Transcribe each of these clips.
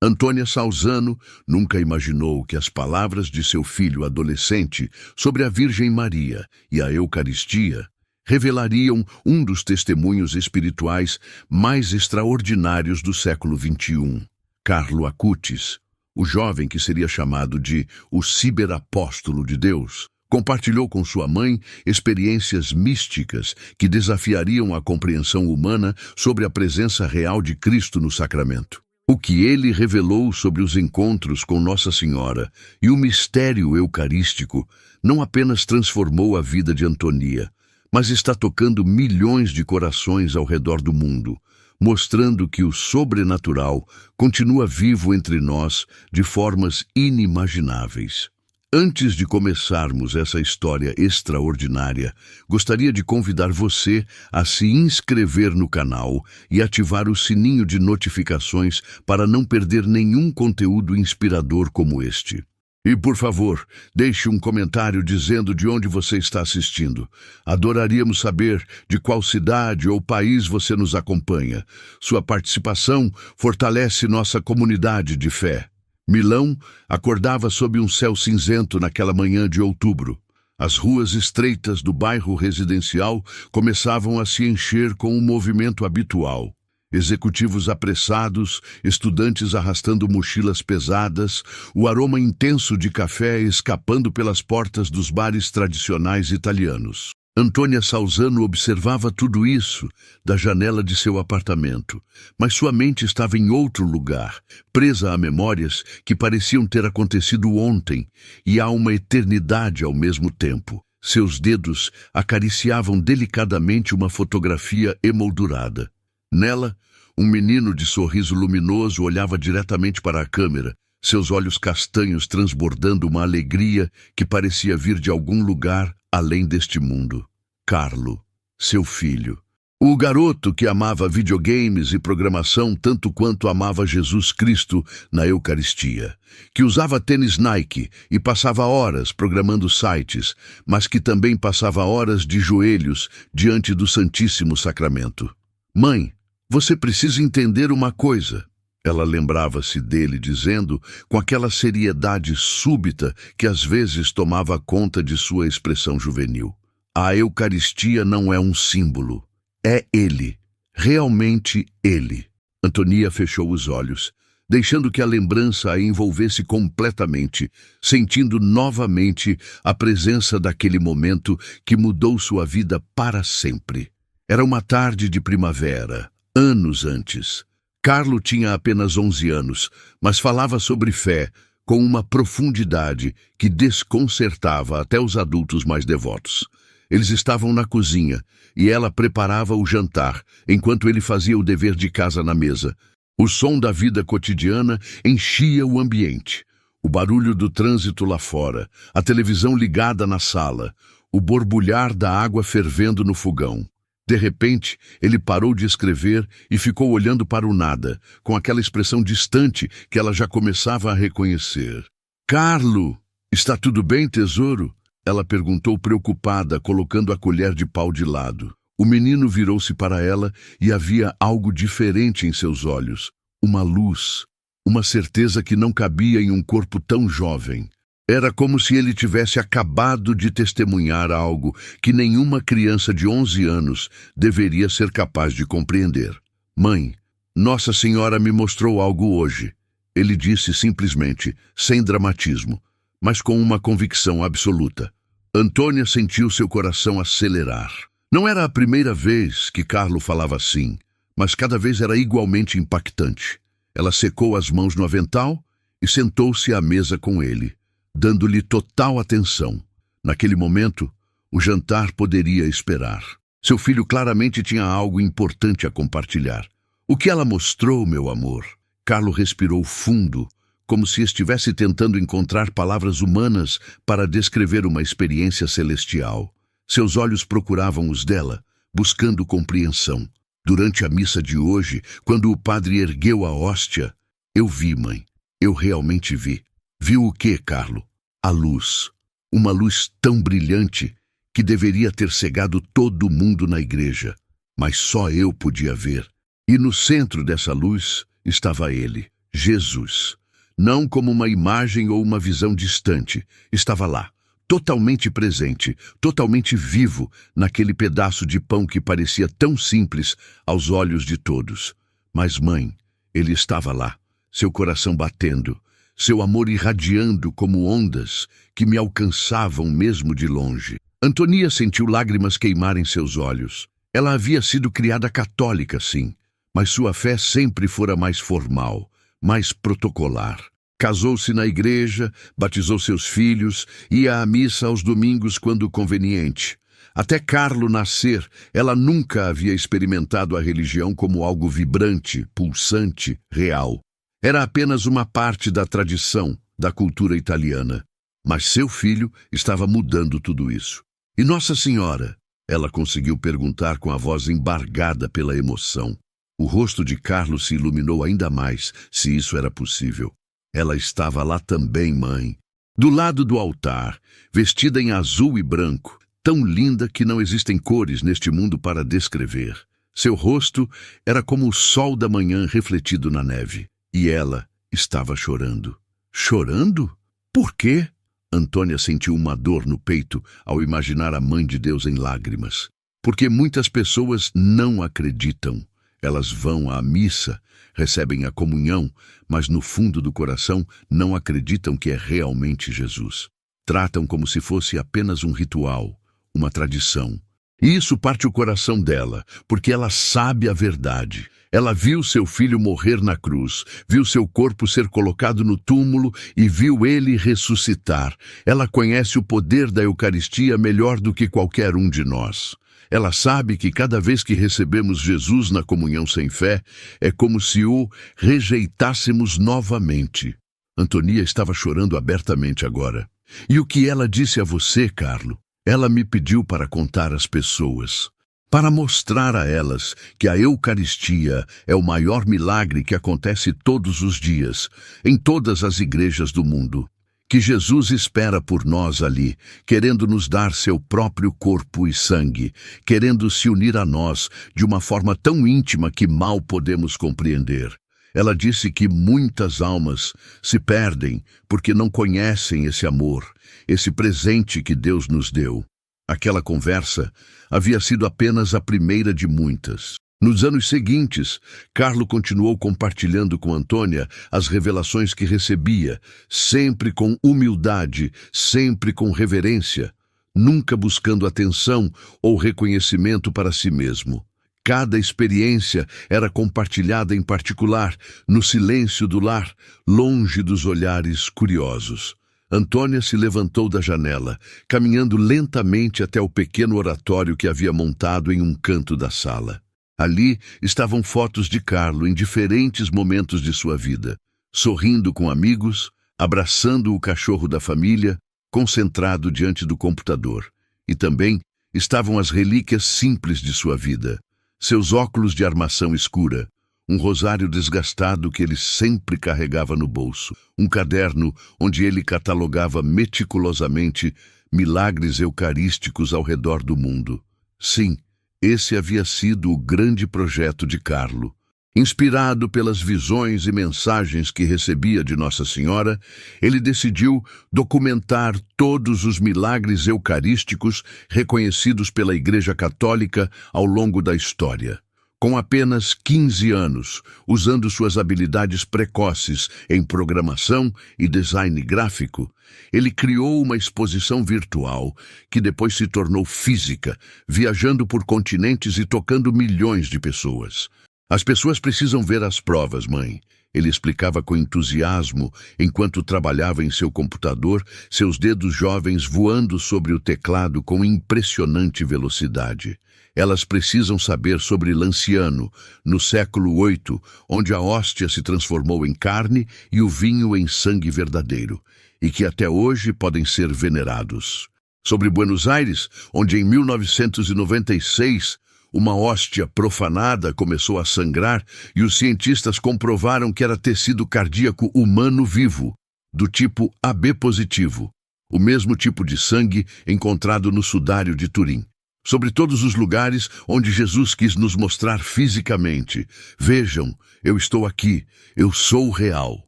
Antônia Salzano nunca imaginou que as palavras de seu filho adolescente sobre a Virgem Maria e a Eucaristia revelariam um dos testemunhos espirituais mais extraordinários do século XXI. Carlo Acutis, o jovem que seria chamado de o ciberapóstolo de Deus, compartilhou com sua mãe experiências místicas que desafiariam a compreensão humana sobre a presença real de Cristo no sacramento. O que ele revelou sobre os encontros com Nossa Senhora e o mistério eucarístico não apenas transformou a vida de Antonia, mas está tocando milhões de corações ao redor do mundo, mostrando que o sobrenatural continua vivo entre nós de formas inimagináveis. Antes de começarmos essa história extraordinária, gostaria de convidar você a se inscrever no canal e ativar o sininho de notificações para não perder nenhum conteúdo inspirador como este. E, por favor, deixe um comentário dizendo de onde você está assistindo. Adoraríamos saber de qual cidade ou país você nos acompanha. Sua participação fortalece nossa comunidade de fé. Milão acordava sob um céu cinzento naquela manhã de outubro. As ruas estreitas do bairro residencial começavam a se encher com o movimento habitual. Executivos apressados, estudantes arrastando mochilas pesadas, o aroma intenso de café escapando pelas portas dos bares tradicionais italianos. Antônia Salzano observava tudo isso da janela de seu apartamento, mas sua mente estava em outro lugar, presa a memórias que pareciam ter acontecido ontem e há uma eternidade ao mesmo tempo. Seus dedos acariciavam delicadamente uma fotografia emoldurada. Nela, um menino de sorriso luminoso olhava diretamente para a câmera, seus olhos castanhos transbordando uma alegria que parecia vir de algum lugar além deste mundo. Carlo, seu filho. O garoto que amava videogames e programação tanto quanto amava Jesus Cristo na Eucaristia, que usava tênis Nike e passava horas programando sites, mas que também passava horas de joelhos diante do Santíssimo Sacramento. Mãe, você precisa entender uma coisa. Ela lembrava-se dele dizendo com aquela seriedade súbita que às vezes tomava conta de sua expressão juvenil. A Eucaristia não é um símbolo. É ele. Realmente ele. Antonia fechou os olhos, deixando que a lembrança a envolvesse completamente, sentindo novamente a presença daquele momento que mudou sua vida para sempre. Era uma tarde de primavera, anos antes. Carlo tinha apenas 11 anos, mas falava sobre fé com uma profundidade que desconcertava até os adultos mais devotos. Eles estavam na cozinha e ela preparava o jantar, enquanto ele fazia o dever de casa na mesa. O som da vida cotidiana enchia o ambiente. O barulho do trânsito lá fora, a televisão ligada na sala, o borbulhar da água fervendo no fogão. De repente, ele parou de escrever e ficou olhando para o nada, com aquela expressão distante que ela já começava a reconhecer. «Carlo, está tudo bem, tesouro?» Ela perguntou preocupada, colocando a colher de pau de lado. O menino virou-se para ela e havia algo diferente em seus olhos. Uma luz, uma certeza que não cabia em um corpo tão jovem. Era como se ele tivesse acabado de testemunhar algo que nenhuma criança de 11 anos deveria ser capaz de compreender. «Mãe, Nossa Senhora me mostrou algo hoje», ele disse simplesmente, sem dramatismo, mas com uma convicção absoluta. Antônia sentiu seu coração acelerar. Não era a primeira vez que Carlo falava assim, mas cada vez era igualmente impactante. Ela secou as mãos no avental e sentou-se à mesa com ele, dando-lhe total atenção. Naquele momento, o jantar poderia esperar. Seu filho claramente tinha algo importante a compartilhar. «O que ela mostrou, meu amor?» Carlo respirou fundo, como se estivesse tentando encontrar palavras humanas para descrever uma experiência celestial. Seus olhos procuravam os dela, buscando compreensão. Durante a missa de hoje, quando o padre ergueu a hóstia, eu vi, mãe. Eu realmente vi. Viu o quê, Carlo? A luz. Uma luz tão brilhante que deveria ter cegado todo mundo na igreja. Mas só eu podia ver. E no centro dessa luz estava ele, Jesus. Não como uma imagem ou uma visão distante. Estava lá, totalmente presente, totalmente vivo, naquele pedaço de pão que parecia tão simples aos olhos de todos. Mas, mãe, ele estava lá, seu coração batendo, seu amor irradiando como ondas que me alcançavam mesmo de longe. Antonia sentiu lágrimas queimarem seus olhos. Ela havia sido criada católica, sim, mas sua fé sempre fora mais formal, mais protocolar. Casou-se na igreja, batizou seus filhos, ia à missa aos domingos quando conveniente. Até Carlo nascer, ela nunca havia experimentado a religião como algo vibrante, pulsante, real. Era apenas uma parte da tradição, da cultura italiana. Mas seu filho estava mudando tudo isso. E Nossa Senhora? Ela conseguiu perguntar com a voz embargada pela emoção. O rosto de Carlo se iluminou ainda mais, se isso era possível. Ela estava lá também, mãe. Do lado do altar, vestida em azul e branco, tão linda que não existem cores neste mundo para descrever. Seu rosto era como o sol da manhã refletido na neve. E ela estava chorando. Chorando? Por quê? Antônia sentiu uma dor no peito ao imaginar a Mãe de Deus em lágrimas. Porque muitas pessoas não acreditam. Elas vão à missa, recebem a comunhão, mas no fundo do coração não acreditam que é realmente Jesus. Tratam como se fosse apenas um ritual, uma tradição. E isso parte o coração dela, porque ela sabe a verdade. Ela viu seu filho morrer na cruz, viu seu corpo ser colocado no túmulo e viu ele ressuscitar. Ela conhece o poder da Eucaristia melhor do que qualquer um de nós. Ela sabe que cada vez que recebemos Jesus na comunhão sem fé, é como se o rejeitássemos novamente. Antonia estava chorando abertamente agora. E o que ela disse a você, Carlo? Ela me pediu para contar às pessoas, para mostrar a elas que a Eucaristia é o maior milagre que acontece todos os dias, em todas as igrejas do mundo. Que Jesus espera por nós ali, querendo nos dar seu próprio corpo e sangue, querendo se unir a nós de uma forma tão íntima que mal podemos compreender. Ela disse que muitas almas se perdem porque não conhecem esse amor, esse presente que Deus nos deu. Aquela conversa havia sido apenas a primeira de muitas. Nos anos seguintes, Carlo continuou compartilhando com Antônia as revelações que recebia, sempre com humildade, sempre com reverência, nunca buscando atenção ou reconhecimento para si mesmo. Cada experiência era compartilhada em particular, no silêncio do lar, longe dos olhares curiosos. Antônia se levantou da janela, caminhando lentamente até o pequeno oratório que havia montado em um canto da sala. Ali estavam fotos de Carlo em diferentes momentos de sua vida, sorrindo com amigos, abraçando o cachorro da família, concentrado diante do computador. E também estavam as relíquias simples de sua vida, seus óculos de armação escura, um rosário desgastado que ele sempre carregava no bolso, um caderno onde ele catalogava meticulosamente milagres eucarísticos ao redor do mundo. Sim, esse havia sido o grande projeto de Carlo. Inspirado pelas visões e mensagens que recebia de Nossa Senhora, ele decidiu documentar todos os milagres eucarísticos reconhecidos pela Igreja Católica ao longo da história. Com apenas 15 anos, usando suas habilidades precoces em programação e design gráfico, ele criou uma exposição virtual que depois se tornou física, viajando por continentes e tocando milhões de pessoas. As pessoas precisam ver as provas, mãe. Ele explicava com entusiasmo enquanto trabalhava em seu computador, seus dedos jovens voando sobre o teclado com impressionante velocidade. Elas precisam saber sobre Lanciano, no século VIII, onde a hóstia se transformou em carne e o vinho em sangue verdadeiro, e que até hoje podem ser venerados. Sobre Buenos Aires, onde em 1996 uma hóstia profanada começou a sangrar e os cientistas comprovaram que era tecido cardíaco humano vivo, do tipo AB positivo, o mesmo tipo de sangue encontrado no sudário de Turim. sobre todos os lugares onde Jesus quis nos mostrar fisicamente. Vejam, eu estou aqui, eu sou real.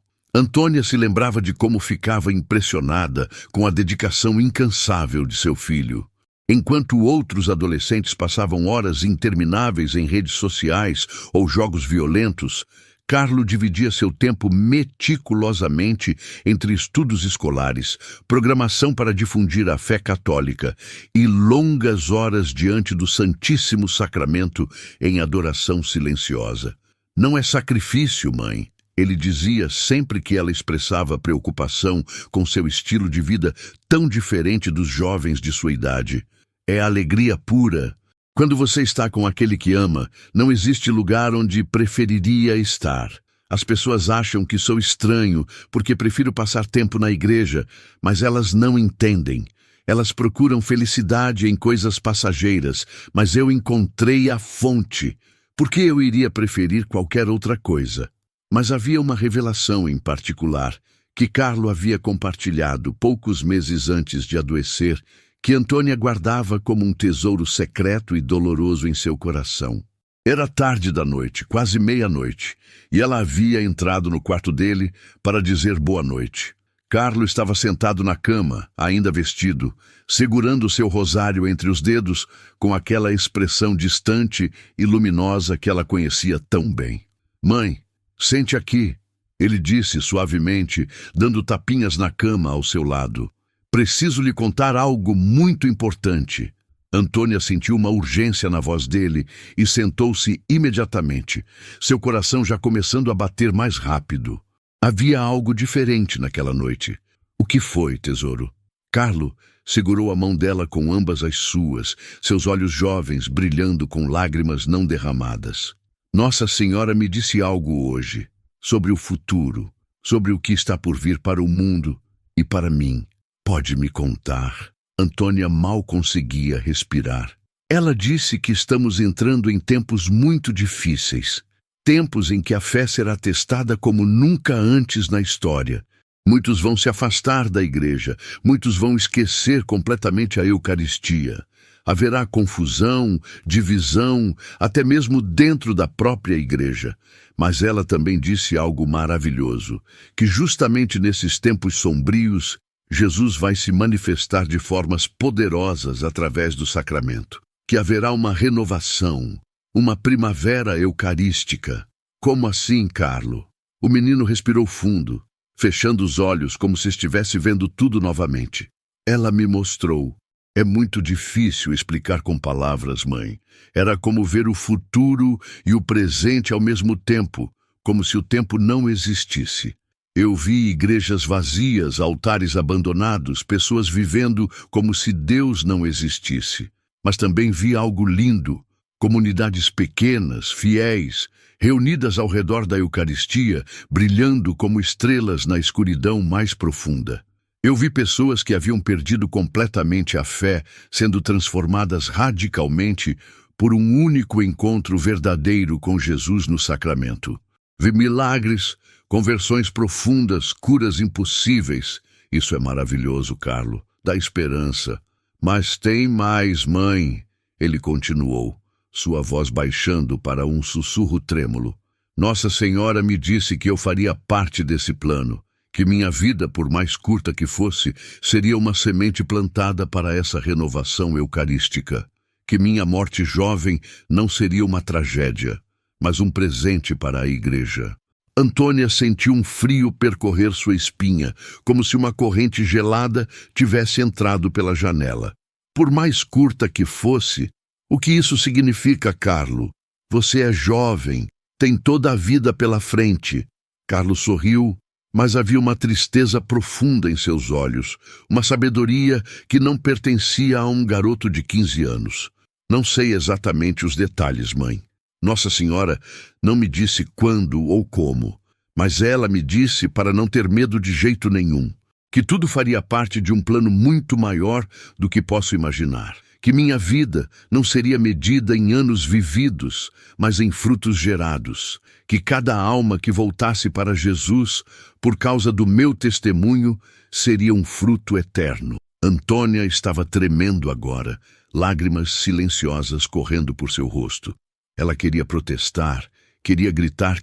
Antônia se lembrava de como ficava impressionada com a dedicação incansável de seu filho. Enquanto outros adolescentes passavam horas intermináveis em redes sociais ou jogos violentos, Carlo dividia seu tempo meticulosamente entre estudos escolares, programação para difundir a fé católica e longas horas diante do Santíssimo Sacramento em adoração silenciosa. Não é sacrifício, mãe, ele dizia sempre que ela expressava preocupação com seu estilo de vida tão diferente dos jovens de sua idade. É alegria pura. Quando você está com aquele que ama, não existe lugar onde preferiria estar. As pessoas acham que sou estranho porque prefiro passar tempo na igreja, mas elas não entendem. Elas procuram felicidade em coisas passageiras, mas eu encontrei a fonte. Por que eu iria preferir qualquer outra coisa? Mas havia uma revelação em particular que Carlo havia compartilhado poucos meses antes de adoecer, que Antônia guardava como um tesouro secreto e doloroso em seu coração. Era tarde da noite, quase meia-noite, e ela havia entrado no quarto dele para dizer boa noite. Carlo estava sentado na cama, ainda vestido, segurando seu rosário entre os dedos, com aquela expressão distante e luminosa que ela conhecia tão bem. "Mãe, sente aqui", ele disse suavemente, dando tapinhas na cama ao seu lado. "Preciso lhe contar algo muito importante." Antônia sentiu uma urgência na voz dele e sentou-se imediatamente, seu coração já começando a bater mais rápido. Havia algo diferente naquela noite. "O que foi, tesouro?" Carlo segurou a mão dela com ambas as suas, seus olhos jovens brilhando com lágrimas não derramadas. "Nossa Senhora me disse algo hoje, sobre o futuro, sobre o que está por vir para o mundo e para mim. Pode me contar?" Antônia mal conseguia respirar. "Ela disse que estamos entrando em tempos muito difíceis. Tempos em que a fé será testada como nunca antes na história. Muitos vão se afastar da igreja, muitos vão esquecer completamente a Eucaristia. Haverá confusão, divisão, até mesmo dentro da própria igreja. Mas ela também disse algo maravilhoso, que justamente nesses tempos sombrios, Jesus vai se manifestar de formas poderosas através do sacramento, que haverá uma renovação, uma primavera eucarística." "Como assim, Carlo?" O menino respirou fundo, fechando os olhos como se estivesse vendo tudo novamente. "Ela me mostrou. É muito difícil explicar com palavras, mãe. Era como ver o futuro e o presente ao mesmo tempo, como se o tempo não existisse. Eu vi igrejas vazias, altares abandonados, pessoas vivendo como se Deus não existisse. Mas também vi algo lindo, comunidades pequenas, fiéis, reunidas ao redor da Eucaristia, brilhando como estrelas na escuridão mais profunda. Eu vi pessoas que haviam perdido completamente a fé, sendo transformadas radicalmente por um único encontro verdadeiro com Jesus no sacramento. Vi milagres, conversões profundas, curas impossíveis. Isso é maravilhoso, Carlo, dá esperança. Mas tem mais, mãe," ele continuou, sua voz baixando para um sussurro trêmulo. "Nossa Senhora me disse que eu faria parte desse plano, que minha vida, por mais curta que fosse, seria uma semente plantada para essa renovação eucarística, que minha morte jovem não seria uma tragédia, mas um presente para a igreja." Antônia sentiu um frio percorrer sua espinha, como se uma corrente gelada tivesse entrado pela janela. "Por mais curta que fosse, o que isso significa, Carlo? Você é jovem, tem toda a vida pela frente." Carlo sorriu, mas havia uma tristeza profunda em seus olhos, uma sabedoria que não pertencia a um garoto de 15 anos. "Não sei exatamente os detalhes, mãe. Nossa Senhora não me disse quando ou como, mas ela me disse para não ter medo de jeito nenhum, que tudo faria parte de um plano muito maior do que posso imaginar, que minha vida não seria medida em anos vividos, mas em frutos gerados, que cada alma que voltasse para Jesus, por causa do meu testemunho, seria um fruto eterno." Antônia estava tremendo agora, lágrimas silenciosas correndo por seu rosto. Ela queria protestar, queria gritar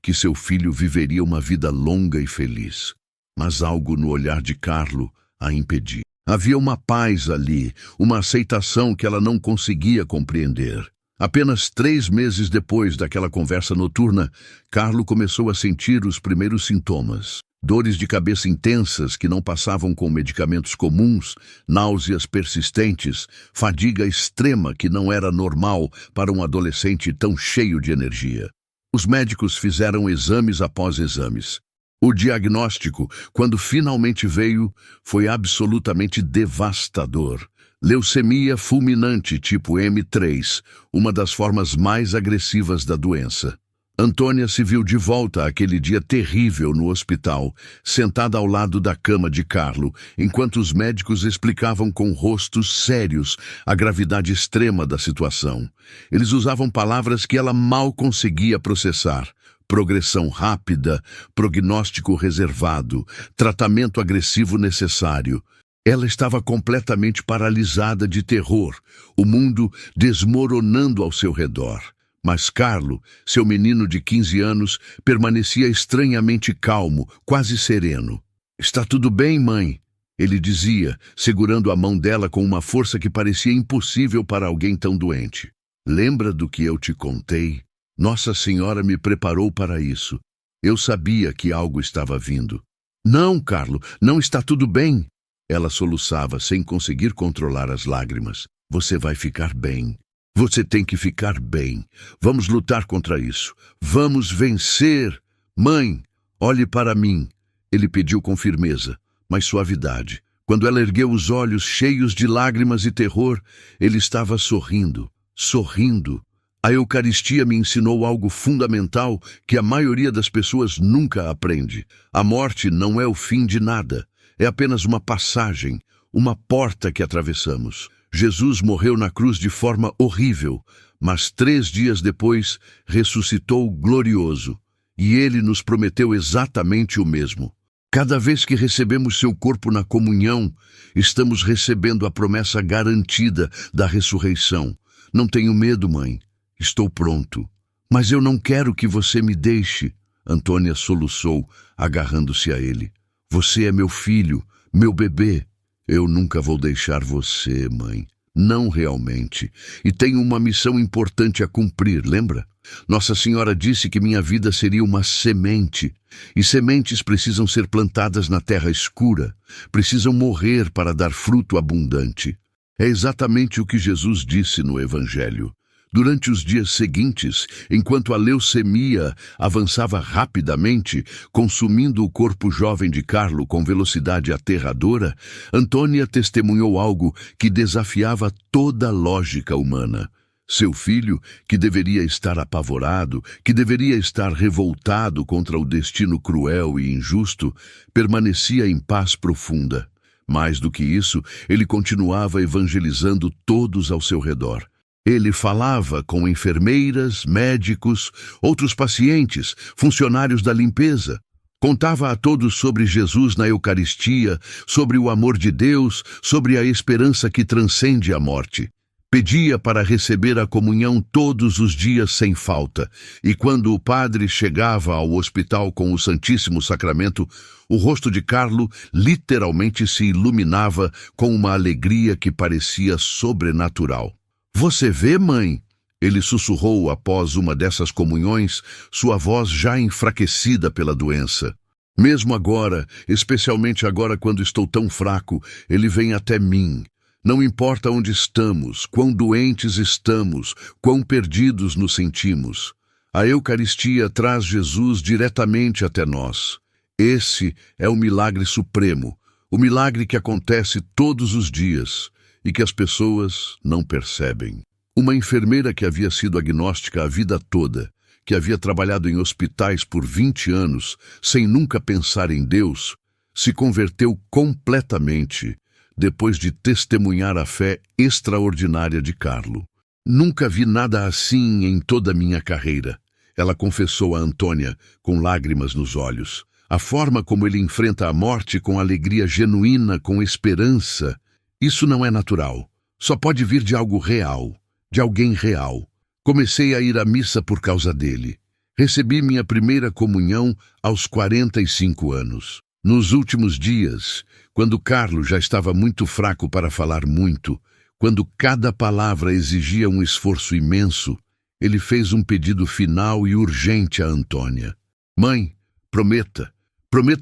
que seu filho viveria uma vida longa e feliz. Mas algo no olhar de Carlo a impedia. Havia uma paz ali, uma aceitação que ela não conseguia compreender. Apenas 3 meses depois daquela conversa noturna, Carlo começou a sentir os primeiros sintomas. Dores de cabeça intensas que não passavam com medicamentos comuns, náuseas persistentes, fadiga extrema que não era normal para um adolescente tão cheio de energia. Os médicos fizeram exames após exames. O diagnóstico, quando finalmente veio, foi absolutamente devastador. Leucemia fulminante tipo M3, uma das formas mais agressivas da doença. Antônia se viu de volta àquele dia terrível no hospital, sentada ao lado da cama de Carlo, enquanto os médicos explicavam com rostos sérios a gravidade extrema da situação. Eles usavam palavras que ela mal conseguia processar. Progressão rápida, prognóstico reservado, tratamento agressivo necessário. Ela estava completamente paralisada de terror, o mundo desmoronando ao seu redor. Mas Carlo, seu menino de 15 anos, permanecia estranhamente calmo, quase sereno. "Está tudo bem, mãe?" ele dizia, segurando a mão dela com uma força que parecia impossível para alguém tão doente. "Lembra do que eu te contei? Nossa Senhora me preparou para isso. Eu sabia que algo estava vindo." "Não, Carlo, não está tudo bem." Ela soluçava sem conseguir controlar as lágrimas. "Você vai ficar bem. Você tem que ficar bem. Vamos lutar contra isso. Vamos vencer. Mãe, olhe para mim." Ele pediu com firmeza, mas suavidade. Quando ela ergueu os olhos cheios de lágrimas e terror, ele estava sorrindo. Sorrindo. A Eucaristia me ensinou algo fundamental que a maioria das pessoas nunca aprende. A morte não é o fim de nada. É apenas uma passagem, uma porta que atravessamos. Jesus morreu na cruz de forma horrível, mas 3 dias depois ressuscitou glorioso. E ele nos prometeu exatamente o mesmo. Cada vez que recebemos seu corpo na comunhão, estamos recebendo a promessa garantida da ressurreição. "Não tenho medo, mãe. Estou pronto." "Mas eu não quero que você me deixe." Antônia soluçou, agarrando-se a ele. "Você é meu filho, meu bebê." "Eu nunca vou deixar você, mãe." "Não realmente. E tenho uma missão importante a cumprir, lembra? Nossa Senhora disse que minha vida seria uma semente. E sementes precisam ser plantadas na terra escura. Precisam morrer para dar fruto abundante." É exatamente o que Jesus disse no Evangelho. Durante os dias seguintes, enquanto a leucemia avançava rapidamente, consumindo o corpo jovem de Carlo com velocidade aterradora, Antônia testemunhou algo que desafiava toda a lógica humana. Seu filho, que deveria estar apavorado, que deveria estar revoltado contra o destino cruel e injusto, permanecia em paz profunda. Mais do que isso, ele continuava evangelizando todos ao seu redor. Ele falava com enfermeiras, médicos, outros pacientes, funcionários da limpeza. Contava a todos sobre Jesus na Eucaristia, sobre o amor de Deus, sobre a esperança que transcende a morte. Pedia para receber a comunhão todos os dias sem falta, e quando o padre chegava ao hospital com o Santíssimo Sacramento, o rosto de Carlo literalmente se iluminava com uma alegria que parecia sobrenatural. "Você vê, mãe?" ele sussurrou após uma dessas comunhões, sua voz já enfraquecida pela doença. "Mesmo agora, especialmente agora quando estou tão fraco, ele vem até mim. Não importa onde estamos, quão doentes estamos, quão perdidos nos sentimos. A Eucaristia traz Jesus diretamente até nós. Esse é o milagre supremo, o milagre que acontece todos os dias e que as pessoas não percebem." Uma enfermeira que havia sido agnóstica a vida toda, que havia trabalhado em hospitais por 20 anos, sem nunca pensar em Deus, se converteu completamente depois de testemunhar a fé extraordinária de Carlo. "Nunca vi nada assim em toda a minha carreira", ela confessou a Antônia, com lágrimas nos olhos. A forma como ele enfrenta a morte com alegria genuína, com esperança, isso não é natural. Só pode vir de algo real, de alguém real. Comecei a ir à missa por causa dele. Recebi minha primeira comunhão aos 45 anos. Nos últimos dias, quando Carlos já estava muito fraco para falar muito, quando cada palavra exigia um esforço imenso, ele fez um pedido final e urgente a Antônia. Mãe, prometa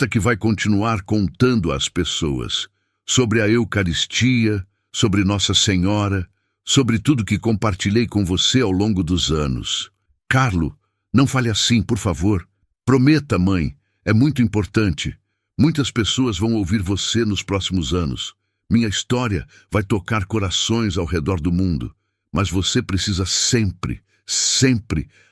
que vai continuar contando às pessoas sobre a Eucaristia, sobre Nossa Senhora, sobre tudo que compartilhei com você ao longo dos anos. Carlo, não fale assim, por favor. Prometa, mãe, é muito importante. Muitas pessoas vão ouvir você nos próximos anos. Minha história vai tocar corações ao redor do mundo. Mas você precisa sempre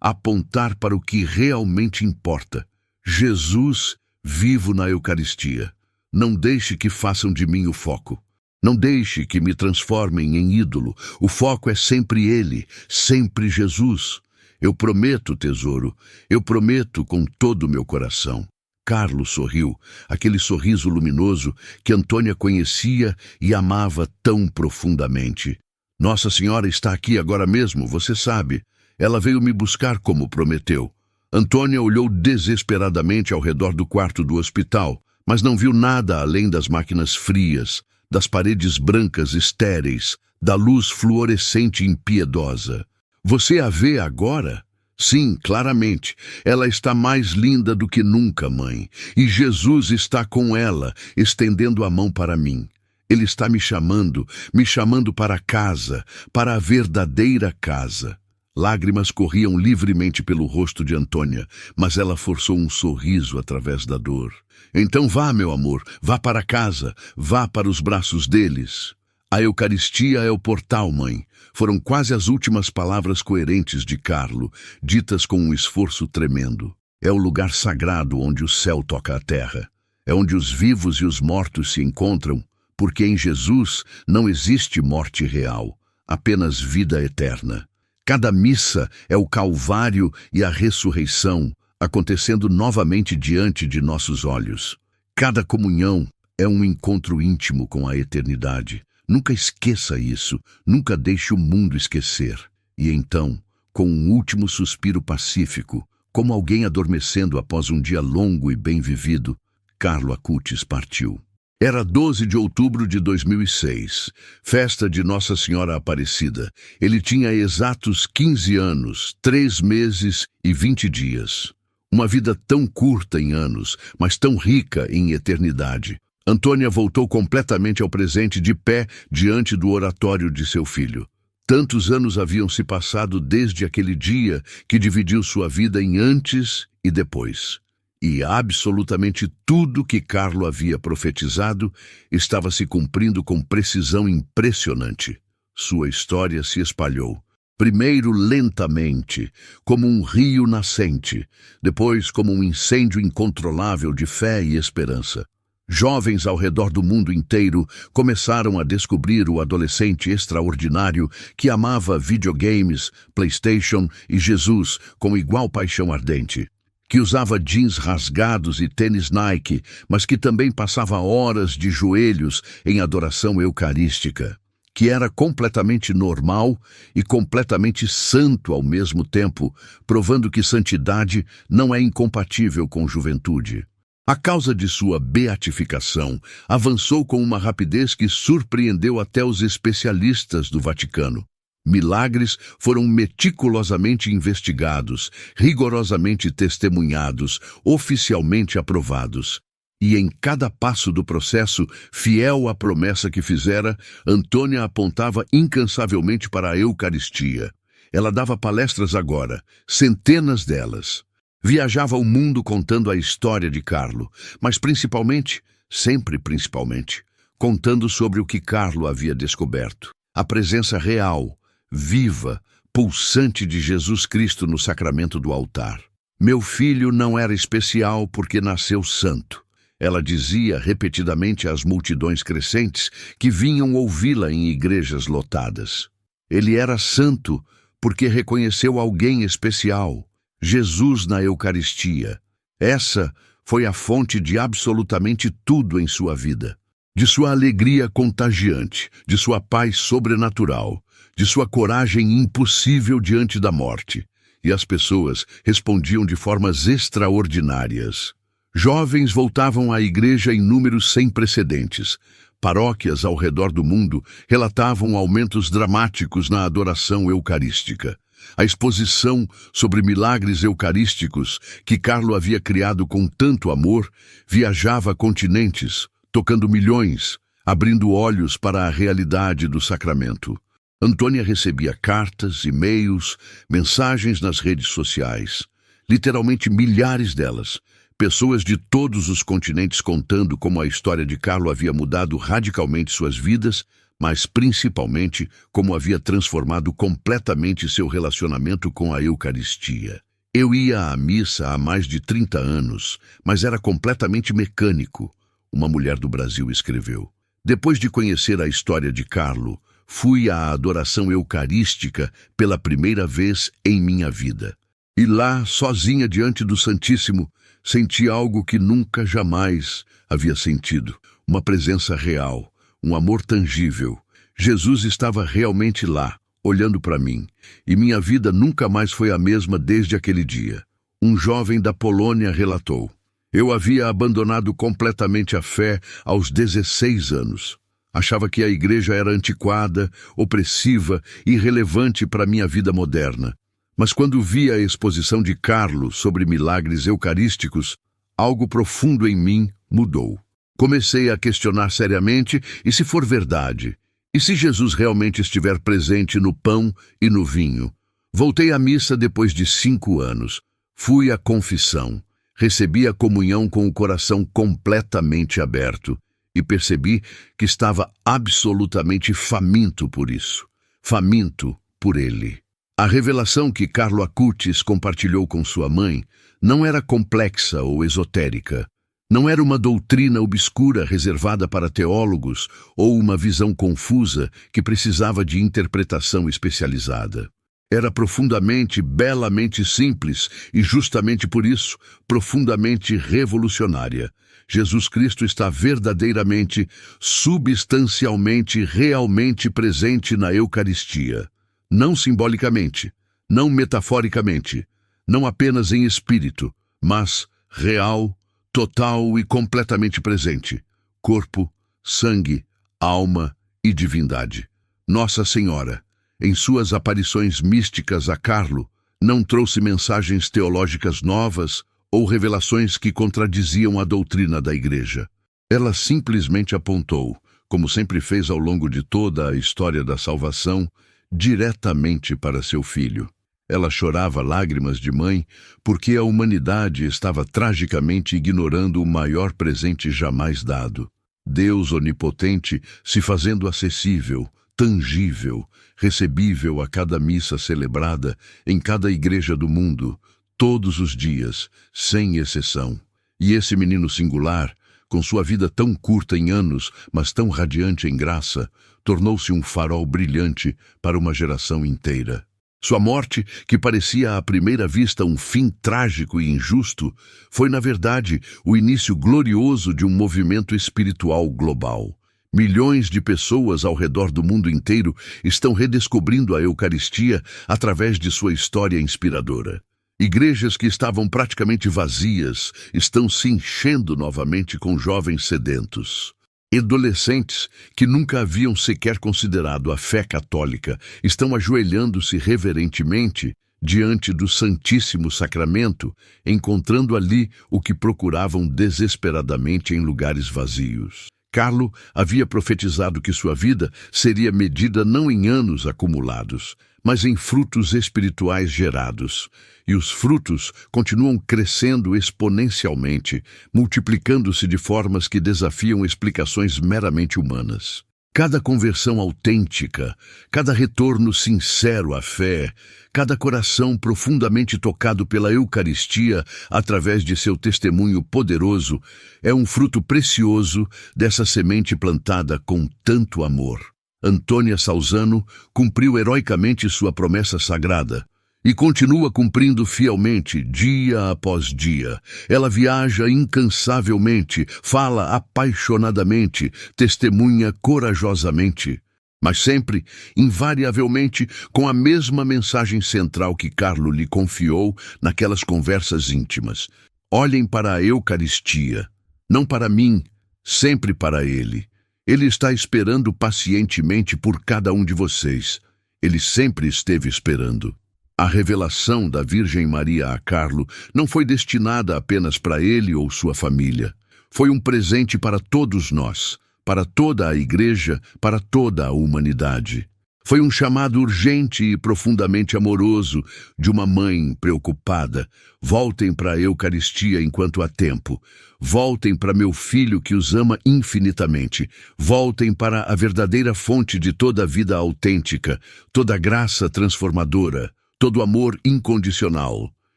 apontar para o que realmente importa. Jesus vivo na Eucaristia. Não deixe que façam de mim o foco. Não deixe que me transformem em ídolo. O foco é sempre Ele, sempre Jesus. Eu prometo, tesouro, eu prometo com todo o meu coração. Carlos sorriu, aquele sorriso luminoso que Antônia conhecia e amava tão profundamente. Nossa Senhora está aqui agora mesmo, você sabe. Ela veio me buscar como prometeu. Antônia olhou desesperadamente ao redor do quarto do hospital, mas não viu nada além das máquinas frias, das paredes brancas estéreis, da luz fluorescente impiedosa. Você a vê agora? Sim, claramente. Ela está mais linda do que nunca, mãe. E Jesus está com ela, estendendo a mão para mim. Ele está me chamando para casa, para a verdadeira casa. Lágrimas corriam livremente pelo rosto de Antônia, mas ela forçou um sorriso através da dor. Então vá, meu amor, vá para casa, vá para os braços deles. A Eucaristia é o portal, mãe. Foram quase as últimas palavras coerentes de Carlo, ditas com um esforço tremendo. É o lugar sagrado onde o céu toca a terra. É onde os vivos e os mortos se encontram, porque em Jesus não existe morte real, apenas vida eterna. Cada missa é o Calvário e a ressurreição, acontecendo novamente diante de nossos olhos. Cada comunhão é um encontro íntimo com a eternidade. Nunca esqueça isso, nunca deixe o mundo esquecer. E então, com um último suspiro pacífico, como alguém adormecendo após um dia longo e bem vivido, Carlo Acutis partiu. Era 12 de outubro de 2006, festa de Nossa Senhora Aparecida. Ele tinha exatos 15 anos, 3 meses e 20 dias. Uma vida tão curta em anos, mas tão rica em eternidade. Antônia voltou completamente ao presente de pé diante do oratório de seu filho. Tantos anos haviam se passado desde aquele dia que dividiu sua vida em antes e depois. E absolutamente tudo que Carlo havia profetizado estava se cumprindo com precisão impressionante. Sua história se espalhou, primeiro lentamente, como um rio nascente, depois como um incêndio incontrolável de fé e esperança. Jovens ao redor do mundo inteiro começaram a descobrir o adolescente extraordinário que amava videogames, PlayStation e Jesus com igual paixão ardente. Que usava jeans rasgados e tênis Nike, mas que também passava horas de joelhos em adoração eucarística, que era completamente normal e completamente santo ao mesmo tempo, provando que santidade não é incompatível com juventude. A causa de sua beatificação avançou com uma rapidez que surpreendeu até os especialistas do Vaticano. Milagres foram meticulosamente investigados, rigorosamente testemunhados, oficialmente aprovados. E em cada passo do processo, fiel à promessa que fizera, Antônia apontava incansavelmente para a Eucaristia. Ela dava palestras agora, centenas delas. Viajava o mundo contando a história de Carlo, mas principalmente, sempre principalmente, contando sobre o que Carlo havia descoberto. A presença real, viva, pulsante de Jesus Cristo no sacramento do altar. Meu filho não era especial porque nasceu santo. Ela dizia repetidamente às multidões crescentes que vinham ouvi-la em igrejas lotadas. Ele era santo porque reconheceu alguém especial, Jesus na Eucaristia. Essa foi a fonte de absolutamente tudo em sua vida. De sua alegria contagiante, de sua paz sobrenatural, de sua coragem impossível diante da morte. E as pessoas respondiam de formas extraordinárias. Jovens voltavam à igreja em números sem precedentes. Paróquias ao redor do mundo relatavam aumentos dramáticos na adoração eucarística. A exposição sobre milagres eucarísticos que Carlo havia criado com tanto amor viajava continentes, tocando milhões, abrindo olhos para a realidade do sacramento. Antônia recebia cartas, e-mails, mensagens nas redes sociais, literalmente milhares delas, pessoas de todos os continentes contando como a história de Carlo havia mudado radicalmente suas vidas, mas principalmente como havia transformado completamente seu relacionamento com a Eucaristia. Eu ia à missa há mais de 30 anos, mas era completamente mecânico, uma mulher do Brasil escreveu. Depois de conhecer a história de Carlo, fui à adoração eucarística pela primeira vez em minha vida. E lá, sozinha diante do Santíssimo, senti algo que nunca jamais havia sentido. Uma presença real, um amor tangível. Jesus estava realmente lá, olhando para mim, e minha vida nunca mais foi a mesma desde aquele dia. Um jovem da Polônia relatou: eu havia abandonado completamente a fé aos 16 anos. Achava que a igreja era antiquada, opressiva e irrelevante para minha vida moderna. Mas quando vi a exposição de Carlo sobre milagres eucarísticos, algo profundo em mim mudou. Comecei a questionar seriamente, e se for verdade? E se Jesus realmente estiver presente no pão e no vinho? Voltei à missa depois de 5 anos. Fui à confissão. Recebi a comunhão com o coração completamente aberto e percebi que estava absolutamente faminto por isso. Faminto por ele. A revelação que Carlo Acutis compartilhou com sua mãe não era complexa ou esotérica. Não era uma doutrina obscura reservada para teólogos ou uma visão confusa que precisava de interpretação especializada. Era profundamente, belamente simples e, justamente por isso, profundamente revolucionária. Jesus Cristo está verdadeiramente, substancialmente, realmente presente na Eucaristia. Não simbolicamente, não metaforicamente, não apenas em espírito, mas real, total e completamente presente. Corpo, sangue, alma e divindade. Nossa Senhora, em suas aparições místicas a Carlo, não trouxe mensagens teológicas novas ou revelações que contradiziam a doutrina da Igreja. Ela simplesmente apontou, como sempre fez ao longo de toda a história da salvação, diretamente para seu filho. Ela chorava lágrimas de mãe porque a humanidade estava tragicamente ignorando o maior presente jamais dado. Deus onipotente se fazendo acessível, tangível, recebível a cada missa celebrada em cada igreja do mundo, todos os dias, sem exceção. E esse menino singular, com sua vida tão curta em anos, mas tão radiante em graça, tornou-se um farol brilhante para uma geração inteira. Sua morte, que parecia à primeira vista um fim trágico e injusto, foi, na verdade, o início glorioso de um movimento espiritual global. Milhões de pessoas ao redor do mundo inteiro estão redescobrindo a Eucaristia através de sua história inspiradora. Igrejas que estavam praticamente vazias estão se enchendo novamente com jovens sedentos. Adolescentes que nunca haviam sequer considerado a fé católica estão ajoelhando-se reverentemente diante do Santíssimo Sacramento, encontrando ali o que procuravam desesperadamente em lugares vazios. Carlo havia profetizado que sua vida seria medida não em anos acumulados, mas em frutos espirituais gerados. E os frutos continuam crescendo exponencialmente, multiplicando-se de formas que desafiam explicações meramente humanas. Cada conversão autêntica, cada retorno sincero à fé, cada coração profundamente tocado pela Eucaristia através de seu testemunho poderoso é um fruto precioso dessa semente plantada com tanto amor. Antônia Salzano cumpriu heroicamente sua promessa sagrada. e continua cumprindo fielmente, dia após dia. Ela viaja incansavelmente, fala apaixonadamente, testemunha corajosamente, mas sempre, invariavelmente, com a mesma mensagem central que Carlo lhe confiou naquelas conversas íntimas. Olhem para a Eucaristia, não para mim, sempre para Ele. Ele está esperando pacientemente por cada um de vocês. Ele sempre esteve esperando. A revelação da Virgem Maria a Carlo não foi destinada apenas para ele ou sua família. Foi um presente para todos nós, para toda a Igreja, para toda a humanidade. Foi um chamado urgente e profundamente amoroso de uma mãe preocupada. Voltem para a Eucaristia enquanto há tempo. Voltem para meu filho que os ama infinitamente. Voltem para a verdadeira fonte de toda a vida autêntica, toda a graça transformadora, todo amor incondicional.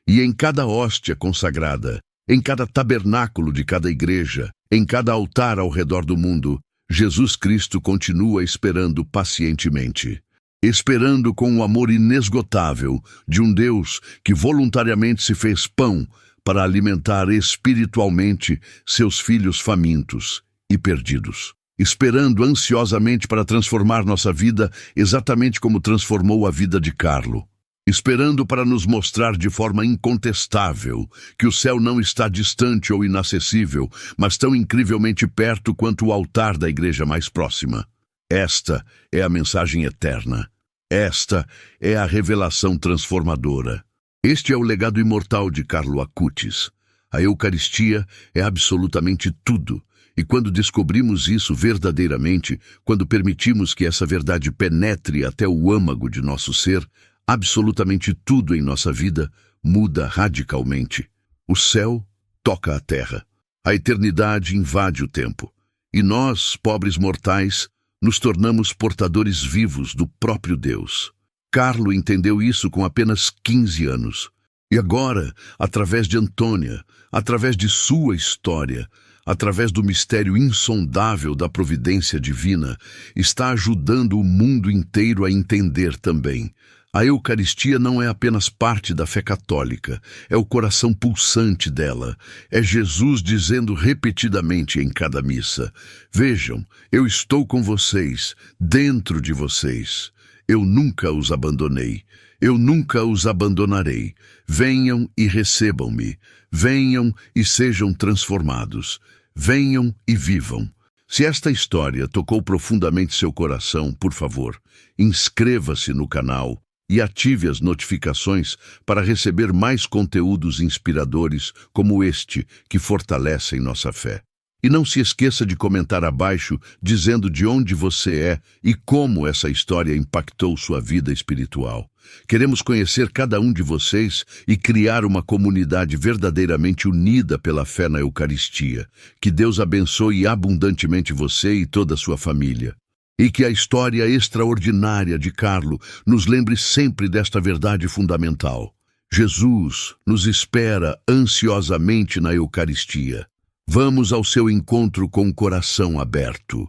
E em cada hóstia consagrada, em cada tabernáculo de cada igreja, em cada altar ao redor do mundo, Jesus Cristo continua esperando pacientemente. Esperando com o amor inesgotável de um Deus que voluntariamente se fez pão para alimentar espiritualmente seus filhos famintos e perdidos. Esperando ansiosamente para transformar nossa vida exatamente como transformou a vida de Carlo. Esperando para nos mostrar de forma incontestável que o céu não está distante ou inacessível, mas tão incrivelmente perto quanto o altar da igreja mais próxima. Esta é a mensagem eterna. Esta é a revelação transformadora. Este é o legado imortal de Carlo Acutis. A Eucaristia é absolutamente tudo. E quando descobrimos isso verdadeiramente, quando permitimos que essa verdade penetre até o âmago de nosso ser, absolutamente tudo em nossa vida muda radicalmente. O céu toca a terra. A eternidade invade o tempo. E nós, pobres mortais, nos tornamos portadores vivos do próprio Deus. Carlo entendeu isso com apenas 15 anos. E agora, através de Antônia, através de sua história, através do mistério insondável da providência divina, está ajudando o mundo inteiro a entender também. A Eucaristia não é apenas parte da fé católica, é o coração pulsante dela. É Jesus dizendo repetidamente em cada missa: vejam, eu estou com vocês, dentro de vocês. Eu nunca os abandonei, eu nunca os abandonarei. Venham e recebam-me, venham e sejam transformados, venham e vivam. Se esta história tocou profundamente seu coração, por favor, inscreva-se no canal e ative as notificações para receber mais conteúdos inspiradores como este que fortalecem nossa fé. E não se esqueça de comentar abaixo dizendo de onde você é e como essa história impactou sua vida espiritual. Queremos conhecer cada um de vocês e criar uma comunidade verdadeiramente unida pela fé na Eucaristia. Que Deus abençoe abundantemente você e toda a sua família. E que a história extraordinária de Carlo nos lembre sempre desta verdade fundamental. Jesus nos espera ansiosamente na Eucaristia. Vamos ao seu encontro com o coração aberto.